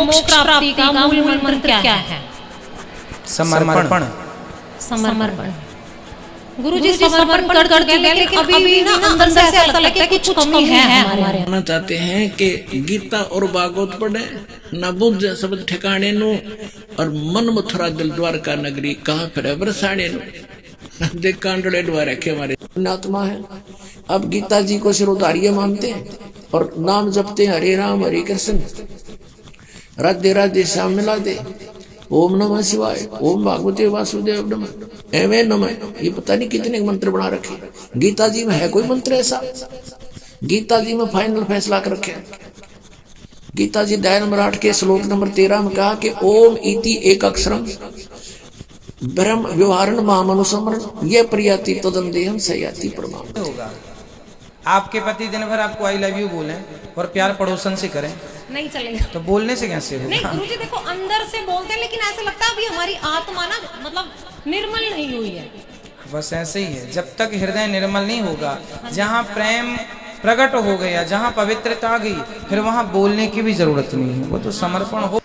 मोक्ष प्राप्ति का मूल मंत्र क्या है? समर्पण। समर्पण। गुरुजी समर्पण कर चुके हैं, लेकिन अभी भी ना अंदर से ऐसा लगता है कि कुछ कमी है हमारे। कहना चाहते हैं कि गीता और भागवत पढ़े न बुद्ध शब्द ठिकाने नु और मन मथुरा दिल द्वारका नगरी कहाँ फिर बरसाने नु देख कांडले द्वार रखे हमारे आत्मा है। अब गीता जी को सिरोधार्य मानते हैं और नाम जपते हैं हरे राम हरे कृष्ण राधे राधे श्याम मिला दे ओम नमः शिवाय ओम भागवते वासुदेव नमः एवं नमः। ये पता नहीं कितने मंत्र बना रखे। गीता जी में है कोई मंत्र ऐसा? गीता जी में फाइनल फैसला कर रखे। गीता जी अध्याय नंबर 8 के श्लोक नंबर 13 में कहा कि ओम इति एक अक्षरम ब्रह्म व्यवहारण महामनुसमरण ये प्रियाति तदंदेहम सयाति प्रमाण। होगा आपके पति दिन भर आपको आई लव यू बोले और प्यार पड़ोसन से करें, नहीं चलेगा। तो बोलने से कैसे होगा? नहीं गुरुजी देखो, अंदर से बोलते हैं, लेकिन ऐसा लगता है अभी हमारी आत्मा ना मतलब निर्मल नहीं हुई है। बस ऐसे ही है, जब तक हृदय निर्मल नहीं होगा, जहाँ प्रेम प्रकट हो गया, जहाँ पवित्रता आ गई, फिर वहाँ बोलने की भी जरूरत नहीं है, वो तो समर्पण हो।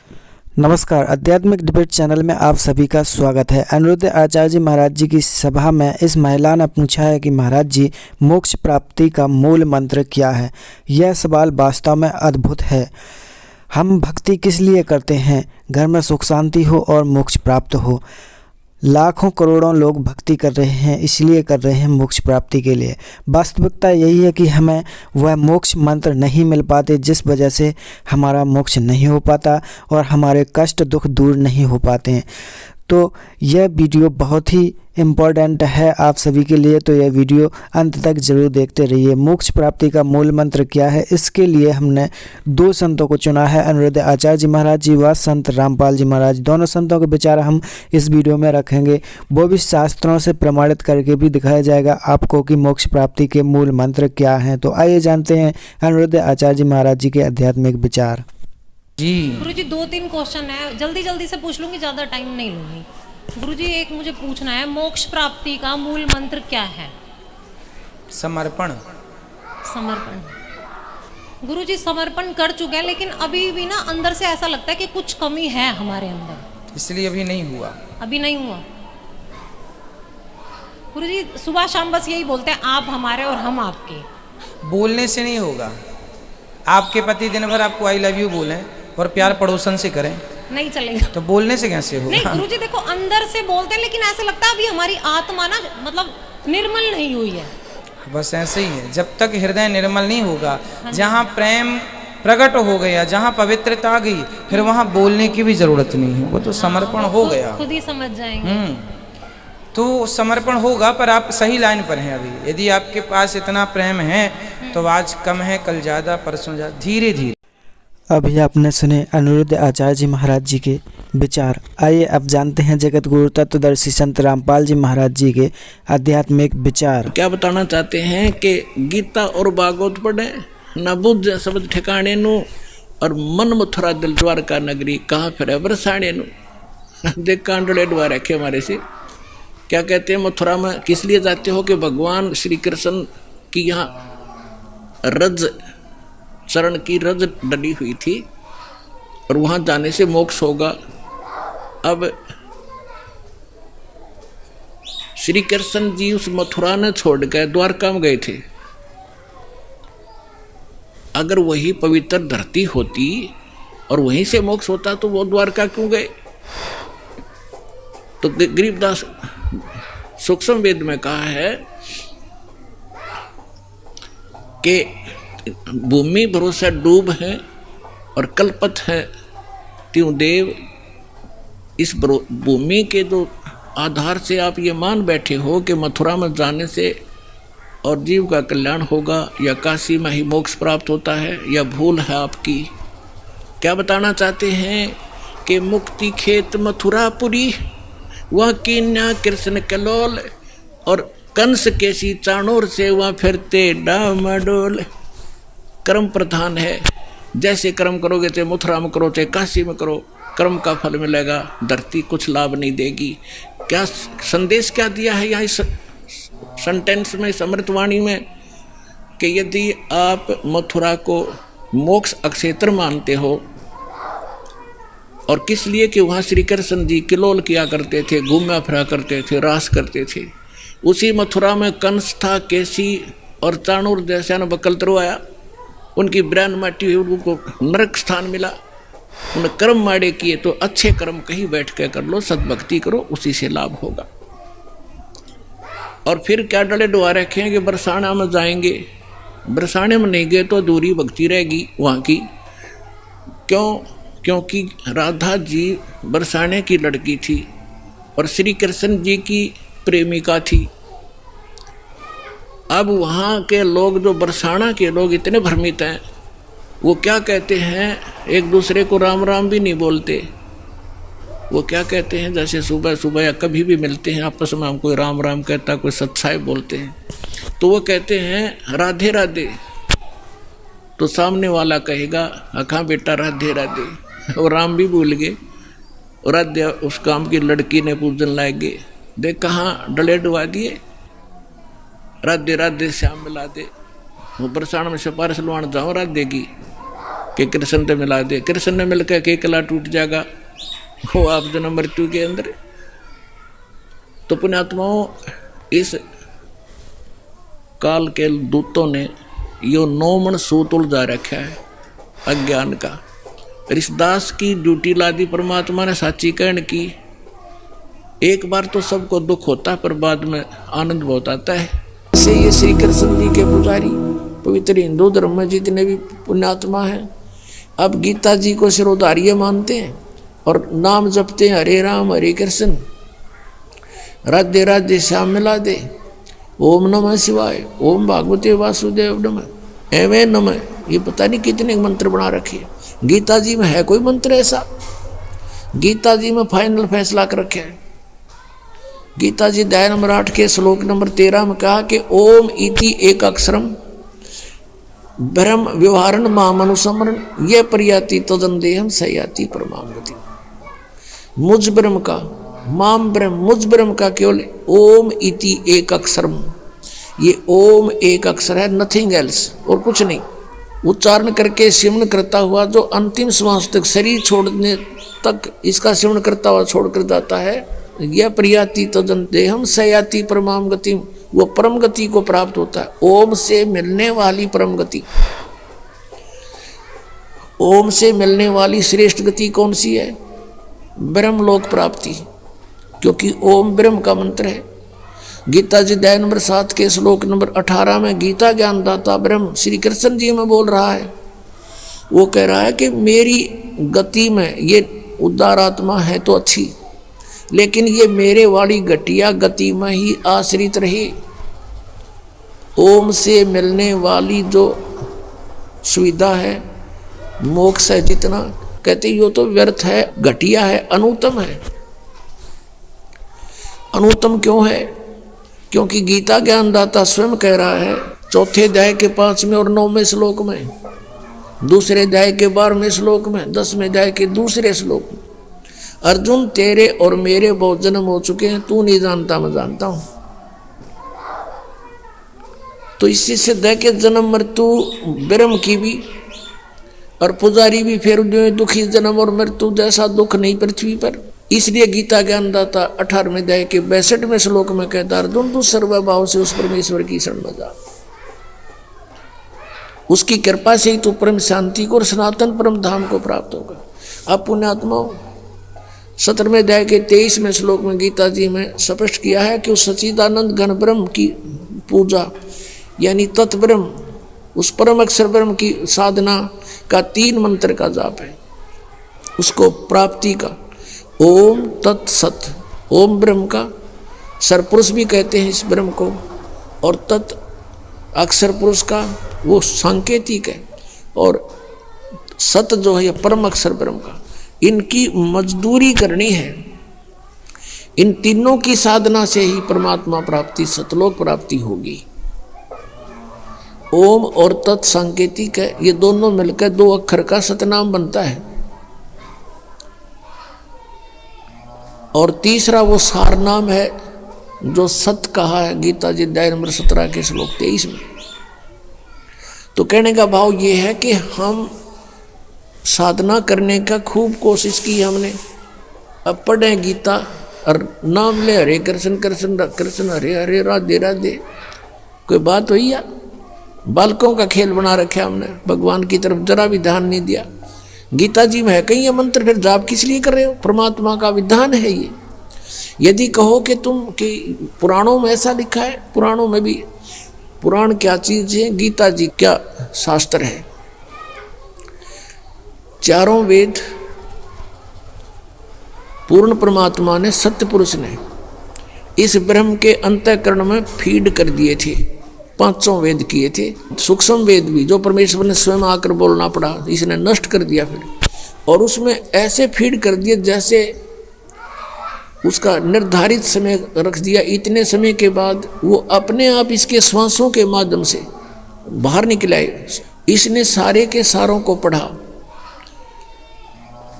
नमस्कार, आध्यात्मिक डिबेट चैनल में आप सभी का स्वागत है। अनिरुद्ध आचार्य जी महाराज जी की सभा में इस महिला ने पूछा है कि महाराज जी मोक्ष प्राप्ति का मूल मंत्र क्या है। यह सवाल वास्तव में अद्भुत है। हम भक्ति किस लिए करते हैं? घर में सुख शांति हो और मोक्ष प्राप्त हो। लाखों करोड़ों लोग भक्ति कर रहे हैं, इसलिए कर रहे हैं मोक्ष प्राप्ति के लिए। वास्तविकता यही है कि हमें वह मोक्ष मंत्र नहीं मिल पाते, जिस वजह से हमारा मोक्ष नहीं हो पाता और हमारे कष्ट दुख दूर नहीं हो पाते हैं। तो यह वीडियो बहुत ही इम्पोर्टेंट है आप सभी के लिए, तो यह वीडियो अंत तक जरूर देखते रहिए। मोक्ष प्राप्ति का मूल मंत्र क्या है, इसके लिए हमने दो संतों को चुना है, अनिरुद्ध आचार्य जी महाराज जी व संत रामपाल जी महाराज। दोनों संतों के विचार हम इस वीडियो में रखेंगे, वो भी शास्त्रों से प्रमाणित करके भी दिखाया जाएगा आपको कि मोक्ष प्राप्ति के मूल मंत्र क्या हैं। तो आइए जानते हैं अनिरुद्ध आचार्य जी महाराज जी के आध्यात्मिक विचार। जी गुरुजी 2-3 क्वेश्चन है, जल्दी जल्दी से पूछ लूंगी, ज्यादा टाइम नहीं लूंगी। गुरुजी एक मुझे पूछना है, मोक्ष प्राप्ति का मूल मंत्र क्या है? समर्पण। समर्पण। गुरुजी समर्पण कर चुके हैं, लेकिन अभी भी ना अंदर से ऐसा लगता है कि कुछ कमी है हमारे अंदर, इसलिए अभी नहीं हुआ। अभी नहीं हुआ। गुरुजी सुबह शाम बस यही बोलते हैं, आप हमारे और हम आपके। बोलने से नहीं होगा। आपके पति दिन भर आपको आई लव यू बोले और प्यार पड़ोसन से करें, नहीं चलेगा। तो बोलने से कैसे होगा? नहीं गुरुजी देखो, अंदर से बोलते हैं, लेकिन ऐसा लगता है अभी हमारी आत्मा ना मतलब निर्मल नहीं हुई है। बस ऐसे ही है, जब तक हृदय निर्मल नहीं होगा, जहाँ प्रेम प्रकट हो गया, जहाँ पवित्रता आ गई, फिर वहाँ बोलने की भी जरूरत नहीं है, वो तो समर्पण हो गया। खुद ही समझ जाएंगे। तो समर्पण होगा, पर आप सही लाइन पर हैं अभी। यदि आपके पास इतना प्रेम है तो आज कम है, कल ज़्यादा, परसों ज़्यादा, धीरे धीरे। अभी आपने सुने अनिरुद्ध आचार्य जी महाराज जी के विचार। आइए अब जानते हैं जगत गुरु तत्वदर्शी संत रामपाल जी महाराज जी के आध्यात्मिक विचार। क्या बताना चाहते हैं कि गीता और भागवत पढ़े न बुद्ध शब्द ठिकाने नु और मन मथुरा दिल द्वारका नगरी कहाँ फिर बरसाने नु देख कांडले द्वार रखे हमारे से। क्या कहते हैं, मथुरा में किस लिए जाते हो? कि भगवान श्री कृष्ण की यहाँ रज चरण की रज डली हुई थी और वहाँ जाने से मोक्ष होगा। अब श्री कृष्ण जी उस मथुरा ने छोड़कर द्वारका में गए थे। अगर वही पवित्र धरती होती और वहीं से मोक्ष होता तो वो द्वारका क्यों गए? तो गरीबदास सूक्ष्म वेद में कहा है कि भूमि भरोसा डूब है और कल्पत है त्यों देव। इस भूमि के जो आधार से आप ये मान बैठे हो कि मथुरा में जाने से और जीव का कल्याण होगा, या काशी में ही मोक्ष प्राप्त होता है, या भूल है आपकी। क्या बताना चाहते हैं कि मुक्ति खेत मथुरापुरी वह कीन्या कृष्ण कलोल और कंस केसी चाणोर से वह फिरते डामाडोल। कर्म प्रधान है, जैसे कर्म करोगे चाहे मथुरा में करो चाहे काशी में करो, कर्म का फल मिलेगा, धरती कुछ लाभ नहीं देगी। क्या संदेश क्या दिया है यहाँ इस सेंटेंस में, समृतवाणी में, कि यदि आप मथुरा को मोक्ष अक्षेत्र मानते हो और किस लिए कि वहाँ श्री कृष्ण जी किलोल किया करते थे, घूमा फिरा करते थे, रास करते थे। उसी मथुरा में कंस था, केसी और चाणूर जैसा न बकल तरवाया, उनकी ब्रांड माटी हुई, उनको नरक स्थान मिला। उन कर्म माड़े किए तो अच्छे कर्म कहीं बैठ के कर लो, सद्भक्ति करो, उसी से लाभ होगा। और फिर क्या डले डुआ रखे हैं कि बरसाना में जाएंगे, बरसाने में नहीं गए तो अधूरी भक्ति रहेगी वहाँ की। क्यों? क्योंकि राधा जी बरसाने की लड़की थी और श्री कृष्ण जी की प्रेमिका थी। अब वहाँ के लोग, जो बरसाना के लोग इतने भ्रमित हैं, वो क्या कहते हैं, एक दूसरे को राम राम भी नहीं बोलते। वो क्या कहते हैं, जैसे सुबह सुबह या कभी भी मिलते हैं आपस में, हम कोई राम राम कहता, कोई सत्साई बोलते हैं, तो वो कहते हैं राधे राधे। तो सामने वाला कहेगा अखा बेटा राधे राधे, और राम भी भूल गए और राधे उस काम की लड़की ने पूजन लाएंगे। देख कहाँ डले डुबा दिए, राधे राधे श्याम मिला दे। वो बरसाना में सिफारिश लवान जाओ राधे की कि कृष्ण से मिला दे, कृष्ण ने मिलकर के कला टूट जाएगा, वो आप जन्म मृत्यु के अंदर। तो पुण्यात्माओं, इस काल के दूतों ने यो 9 मन सूत उलझा रखा है अज्ञान का। इस दास की ड्यूटी ला दी परमात्मा ने साची कहने की। एक बार तो सबको दुख होता है, पर बाद में आनंद बहुत आता है। से ये श्री कृष्ण जी के पुजारी पवित्र हिंदू धर्म में जितने भी पुण्यात्मा हैं, अब गीता जी को सिरोधार्य मानते हैं और नाम जपते हैं, हरे राम हरे कृष्ण, राधे राधे श्याम मिला दे, ओम नमः शिवाय, ओम भागवते वासुदेव नमः, एवं नमः। ये पता नहीं कितने मंत्र बना रखे। गीता जी में है कोई मंत्र ऐसा? गीता जी में फाइनल फैसला कर रखे है। गीता जी अध्याय नंबर 8 के श्लोक नंबर 13 में कहा कि ओम इति एक अक्षरम ब्रह्म व्यवहारण मामनुसमरण ये प्रयाति तदंदेहम सयाति परमागति। मुझ ब्रह्म का, माम ब्रह्म, मुझ ब्रह्म का केवल ओम इति एक अक्षरम, ये ओम एक अक्षर है, नथिंग एल्स, और कुछ नहीं। उच्चारण करके सिमरण करता हुआ जो अंतिम श्वास तक, शरीर छोड़ने तक इसका सिमरण करता हुआ छोड़कर जाता है, यह प्रयाति तदंतेहम सयाति परमाम गति, वो परम गति को प्राप्त होता है। ओम से मिलने वाली परम गति, ओम से मिलने वाली श्रेष्ठ गति कौन सी है? ब्रह्मलोक प्राप्ति, क्योंकि ओम ब्रह्म का मंत्र है। गीता जी अध्याय नंबर 7 के श्लोक नंबर 18 में गीता ज्ञानदाता ब्रह्म श्री कृष्ण जी में बोल रहा है। वो कह रहा है कि मेरी गति में ये उदार आत्मा है तो अच्छी, लेकिन ये मेरे वाली घटिया गति में ही आश्रित रही। ओम से मिलने वाली जो सुविधा है, मोक्ष है, जितना कहते यो तो व्यर्थ है, घटिया है, अनुत्तम है। अनुत्तम क्यों है? क्योंकि गीता ज्ञानदाता स्वयं कह रहा है 4 अध्याय के 5वें और 9वें श्लोक में, 2 अध्याय के 12वें श्लोक में, 10वें अध्याय के 2 श्लोक में, अर्जुन तेरे और मेरे बहुत जन्म हो चुके हैं, तू नहीं जानता मैं जानता हूं। तो इससे सिद्ध है कि जन्म मृत्यु ब्रह्म की भी और पुजारी भी फिर दुखी, जन्म और मृत्यु जैसा दुख नहीं पृथ्वी पर। इसलिए गीता ज्ञानदाता 18वें अध्याय के 62वें श्लोक में कहता अर्जुन तू सर्वभाव से उस परमेश्वर की शरण में जा, उसकी कृपा से ही तू परम शांति को और सनातन परम धाम को प्राप्त होगा। अब पुण्यात्माओं 17वें अध्याय के 23वें श्लोक में गीता जी में स्पष्ट किया है कि उस सच्चिदानंद घन ब्रह्म की पूजा यानी तत्ब्रह्म, उस परम अक्षर ब्रह्म की साधना का 3 मंत्र का जाप है, उसको प्राप्ति का। ओम तत्सत, ओम ब्रह्म का सरपुरुष भी कहते हैं इस ब्रह्म को, और तत् अक्षर पुरुष का वो सांकेतिक है, और सत जो है परम अक्षर ब्रह्म का। इनकी मजदूरी करनी है। इन तीनों की साधना से ही परमात्मा प्राप्ति, सतलोक प्राप्ति होगी। ओम और तत् सांकेतिक है, ये दोनों मिलकर 2 अक्षर का सतनाम बनता है। और तीसरा वो सार नाम है जो सत कहा है गीता जी अध्याय नंबर 17 के श्लोक 23 में। तो कहने का भाव ये है कि हम साधना करने का खूब कोशिश की हमने। अब पढ़े गीता और नाम ले हरे कृष्ण कृष्ण कृष्ण हरे हरे राधे राधे। कोई बात हुई या? बालकों का खेल बना रखा हमने, भगवान की तरफ जरा भी ध्यान नहीं दिया। गीता जी में है कहीं ये मंत्र, फिर जाप किस लिए कर रहे हो? परमात्मा का विधान है ये। यदि कहो कि तुम कि पुराणों में ऐसा लिखा है, पुराणों में भी, पुराण क्या चीज है, गीता जी क्या शास्त्र है। चारों वेद पूर्ण परमात्मा ने, सत्य पुरुष ने इस ब्रह्म के अंतःकरण में फीड कर दिए थे। पांचों वेद किए थे, सूक्ष्म वेद भी जो परमेश्वर ने स्वयं आकर बोलना पड़ा, इसने नष्ट कर दिया फिर। और उसमें ऐसे फीड कर दिए जैसे उसका निर्धारित समय रख दिया। इतने समय के बाद वो अपने आप इसके श्वासों के माध्यम से बाहर निकल आए। इसने सारे के सारों को पढ़ा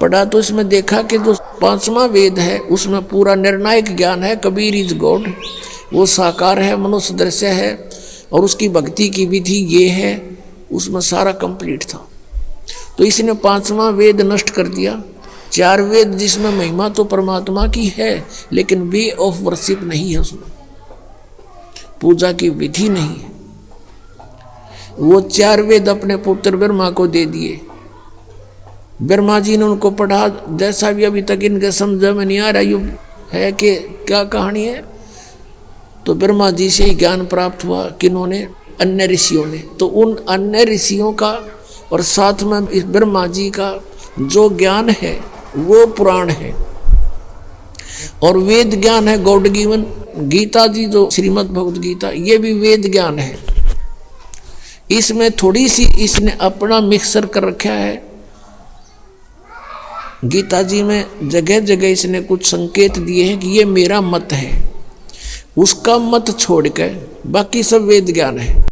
तो इसमें देखा कि जो पांचवा वेद है उसमें पूरा निर्णायक ज्ञान है। कबीर इज गॉड, वो साकार है, मनुष्य दृश्य है, और उसकी भक्ति की विधि ये है, उसमें सारा कंप्लीट था। तो इसने पांचवा वेद नष्ट कर दिया। चार वेद जिसमें महिमा तो परमात्मा की है, लेकिन वे ऑफ वर्शिप नहीं है, उसमें पूजा की विधि नहीं है। वो चार वेद अपने पुत्र ब्रह्मा को दे दिए। ब्रह्मा जी ने उनको पढ़ा, जैसा भी अभी तक इनके समझ में नहीं आ रहा ये है कि क्या कहानी है। तो ब्रह्मा जी से ही ज्ञान प्राप्त हुआ, किन्होंने? अन्य ऋषियों ने। तो उन अन्य ऋषियों का और साथ में इस ब्रह्मा जी का जो ज्ञान है वो पुराण है, और वेद ज्ञान है गॉड गिवन। गीता जी जो श्रीमद् भगवद गीता, ये भी वेद ज्ञान है। इसमें थोड़ी सी इसने अपना मिक्सर कर रखा है। गीता जी में जगह जगह इसने कुछ संकेत दिए हैं कि ये मेरा मत है, उसका मत छोड़कर बाकी सब वेद ज्ञान है।